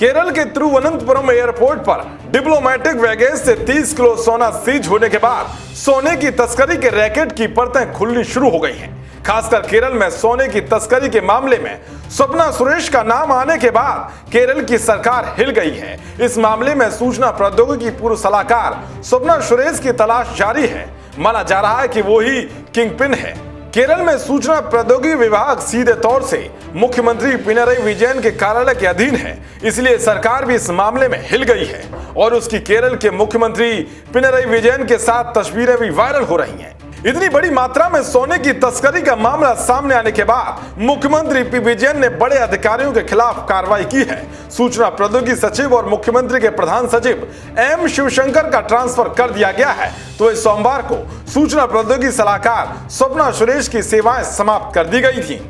केरल के तिरुवनंतपुरम एयरपोर्ट पर diplomatic baggage से 30 किलो सोना सीज होने के बाद सोने की तस्करी के रैकेट की परतें खुलनी शुरू हो गई हैं। खासकर केरल में सोने की तस्करी के मामले में स्वप्ना सुरेश का नाम आने के बाद केरल की सरकार हिल गई है। इस मामले में सूचना प्रौद्योगिकी पूर्व सलाहकार स्वप्ना सुरेश की तलाश जारी है। माना जा रहा है कि वो ही किंगपिन है। केरल में सूचना प्रौद्योगिकी विभाग सीधे तौर से मुख्यमंत्री पिनरई विजयन के कार्यालय के अधीन है, इसलिए सरकार भी इस मामले में हिल गई है और उसकी केरल के मुख्यमंत्री पिनरई विजयन के साथ तस्वीरें भी वायरल हो रही हैं। इतनी बड़ी मात्रा में सोने की तस्करी का मामला सामने आने के बाद मुख्यमंत्री पी विजयन ने बड़े अधिकारियों के खिलाफ कार्रवाई की है। सूचना प्रौद्योगिकी सचिव और मुख्यमंत्री के प्रधान सचिव एम शिवशंकर का ट्रांसफर कर दिया गया है, तो इस सोमवार को सूचना प्रौद्योगिकी सलाहकार स्वप्ना सुरेश की सेवाएं समाप्त कर दी गई थी।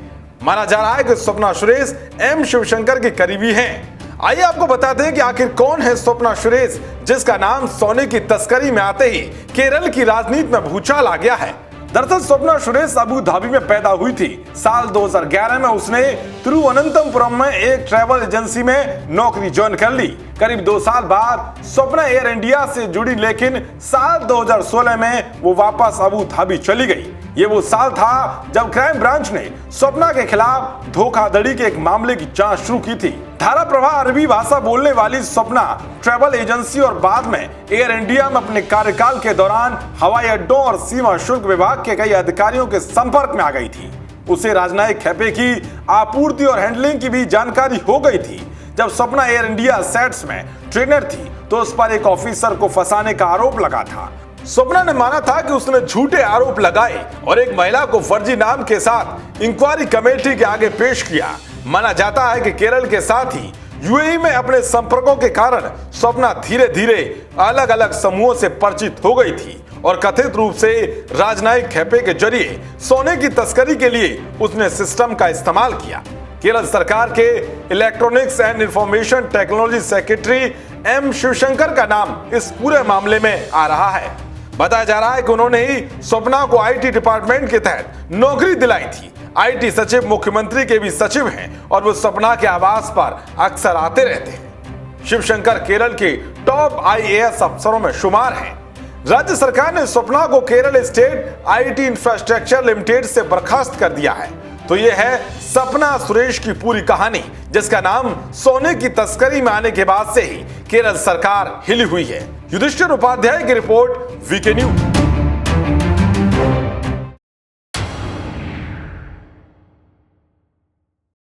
माना जा रहा है कि स्वप्ना सुरेश एम शिवशंकर के करीबी हैं। आइए आपको बताते हैं कि आखिर कौन है स्वप्ना सुरेश, जिसका नाम सोने की तस्करी में आते ही केरल की राजनीति में भूचाल आ गया है। दरअसल स्वप्ना सुरेश अबू धाबी में पैदा हुई थी। साल 2011 में उसने तिरुवनंतपुरम में एक ट्रैवल एजेंसी में नौकरी ज्वाइन कर ली। करीब 2 साल बाद स्वप्ना एयर इंडिया से जुड़ी, लेकिन साल 2016 में वो वापस अबू धाबी चली गई। ये वो साल था जब क्राइम ब्रांच ने स्वप्ना के खिलाफ धोखाधड़ी के एक मामले की जांच शुरू की थी। धारा प्रवाह अरबी भाषा बोलने वाली स्वप्ना ट्रैवल एजेंसी और बाद में एयर इंडिया में अपने कार्यकाल के दौरान हवाई अड्डों और सीमा शुल्क विभाग के कई अधिकारियों के संपर्क में आ गई थी। उसे राजनयिक खेपे की आपूर्ति और हैंडलिंग की भी जानकारी हो गई थी। जब स्वप्ना एयर इंडिया सेट्स में ट्रेनर थी तो उस पर एक ऑफिसर को फंसाने का आरोप लगा था। स्वप्ना ने माना था कि उसने झूठे आरोप लगाए और एक महिला को फर्जी नाम के साथ इंक्वायरी कमेटी के आगे पेश किया। माना जाता है कि केरल के साथ ही यूएई में अपने संपर्कों के कारण स्वप्ना धीरे धीरे अलग अलग समूहों से परिचित हो गई थी और कथित रूप से राजनयिक खेपे के जरिए सोने की तस्करी के लिए उसने सिस्टम का इस्तेमाल किया। केरल सरकार के electronics and information technology secretary M Sivasankar का नाम इस पूरे मामले में आ रहा है। बताया जा रहा है कि उन्होंने ही स्वप्ना को आईटी डिपार्टमेंट के तहत नौकरी दिलाई थी। आईटी सचिव मुख्यमंत्री के भी सचिव हैं और वो स्वप्ना के आवास पर अक्सर आते रहते हैं। शिवशंकर केरल के टॉप आईएएस अफसरों में शुमार हैं। राज्य सरकार ने स्वप्ना को Kerala state IT infrastructure limited से बर्खास्त कर दिया है। तो ये है स्वप्ना सुरेश की पूरी कहानी, जिसका नाम सोने की तस्करी में आने के बाद से ही केरल सरकार हिली हुई है। युधिष्ठिर उपाध्याय की रिपोर्ट, वीके न्यूज।